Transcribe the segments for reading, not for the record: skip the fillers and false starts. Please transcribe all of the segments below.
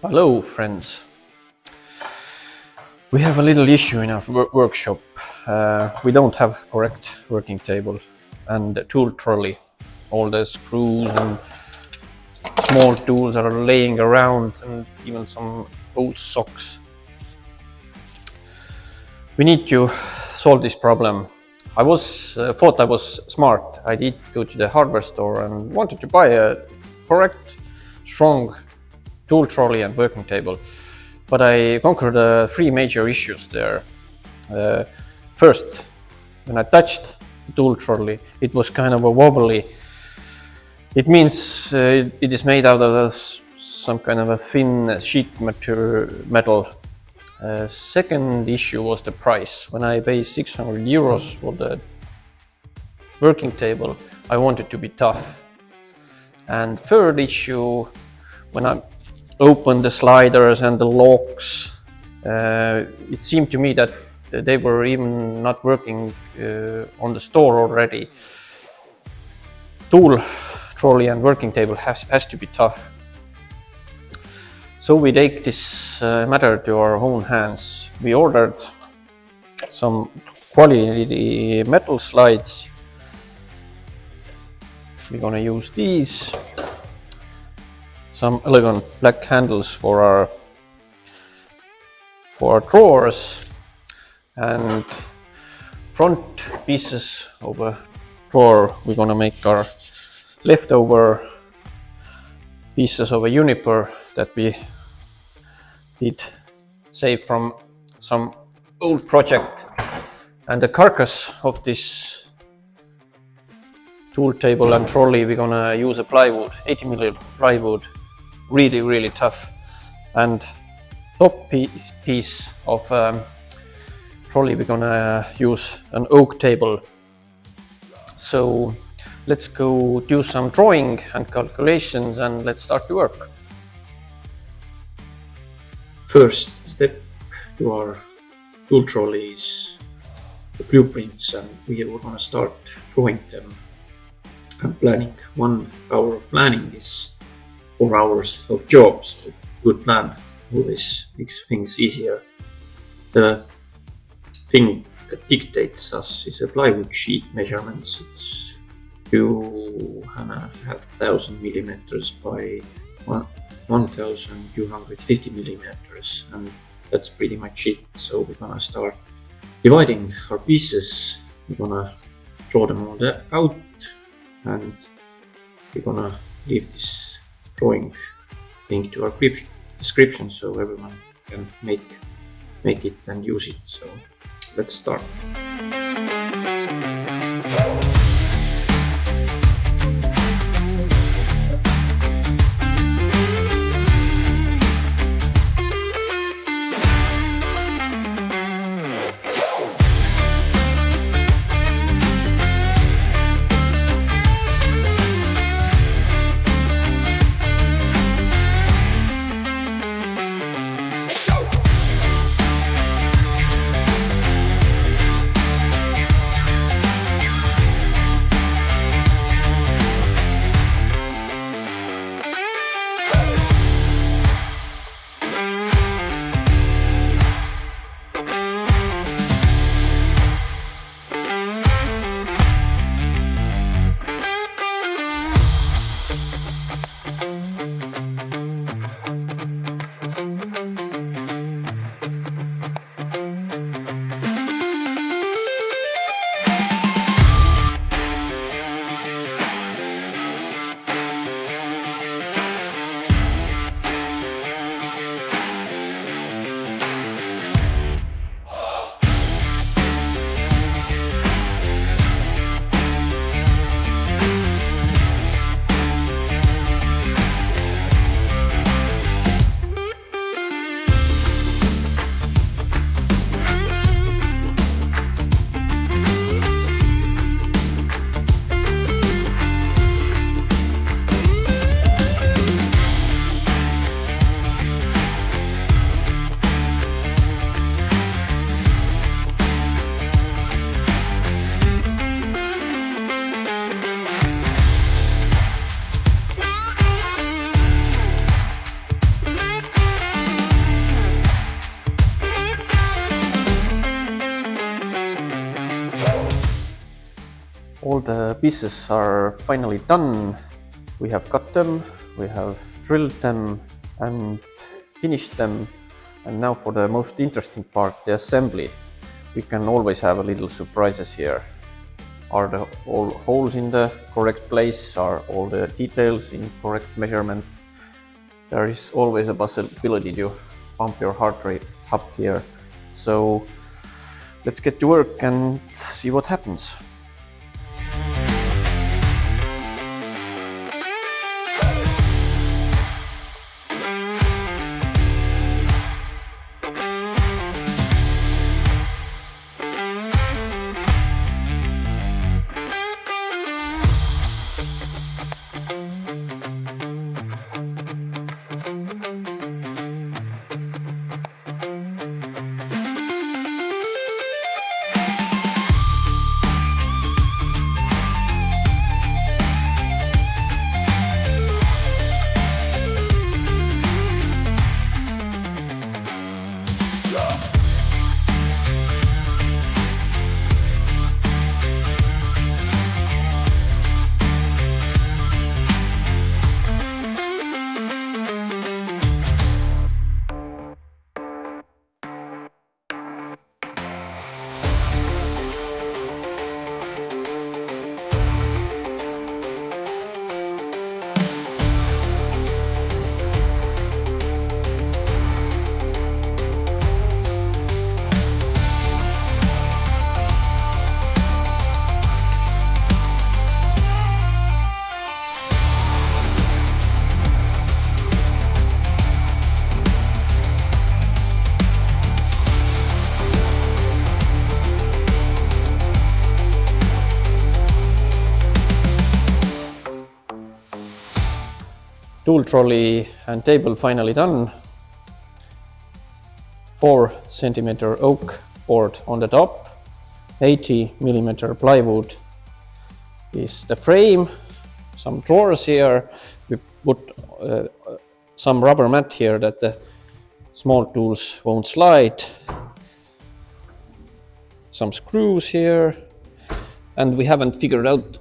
Hello friends, we have a little issue in our workshop. We don't have correct working table and tool trolley. All the screws and small tools are laying around, and even some old socks. We need to solve this problem. I thought I was smart. I did go to the hardware store and wanted to buy a correct, strong tool trolley and working table, but I conquered three major issues there. First, when I touched the tool trolley, it was kind of a wobbly. It means it is made out of some kind of a thin sheet metal. Second issue was the price. When I paid €600 for the working table, I wanted to be tough. And third issue, when I opened the sliders and the locks, it seemed to me that they were even not working on the store already. Tool trolley and working table has to be tough. So we take this matter to our own hands. We ordered some quality metal slides. We're gonna use these. Some elegant black handles for our drawers, and front pieces of a drawer. We're gonna make our leftover pieces of a juniper that we did save from some old project, and the carcass of this tool table and trolley. We're gonna use a plywood, 18mm plywood, really tough. And top piece of trolley, we're gonna use an oak table. So let's go do some drawing and calculations, and let's start to work. First step to our tool trolley is the blueprints, and we are gonna start drawing them and planning. 1 hour of planning is 4 hours of job, so good plan always makes things easier. The thing that dictates us is a plywood sheet measurements. It's 2,500 millimeters by 1,250 millimeters, and that's pretty much it. So we're gonna start dividing our pieces. We're gonna draw them all out, and we're gonna leave this drawing link to our description so everyone can make it and use it. So let's start. pieces are finally done. We have cut them, we have drilled them and finished them. And now for the most interesting part, the assembly. We can always have a little surprises here. Are all holes in the correct place? Are all the details in correct measurement? There is always a possibility to pump your heart rate up here. So let's get to work and see what happens. Tool trolley and table finally done. 4 centimeter oak board on the top, 80mm plywood is the frame, some drawers here. We put some rubber mat here that the small tools won't slide. Some screws here, and we haven't figured out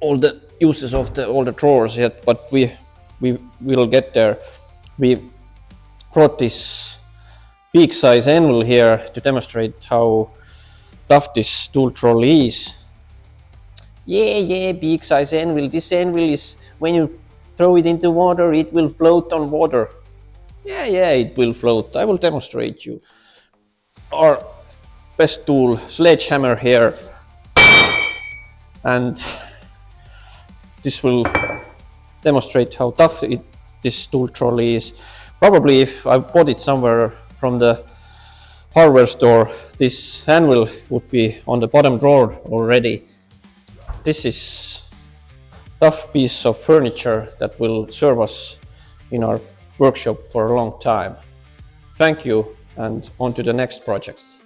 all the uses of all the drawers yet, but we will get there. We brought this big size anvil here to demonstrate how tough this tool trolley is. Yeah, big size anvil. This anvil is, when you throw it into water, it will float on water. Yeah, it will float. I will demonstrate you. Our best tool, sledgehammer here. And this will demonstrate how tough this tool trolley is. Probably if I bought it somewhere from the hardware store, this anvil would be on the bottom drawer already. This is a tough piece of furniture that will serve us in our workshop for a long time. Thank you, and on to the next projects.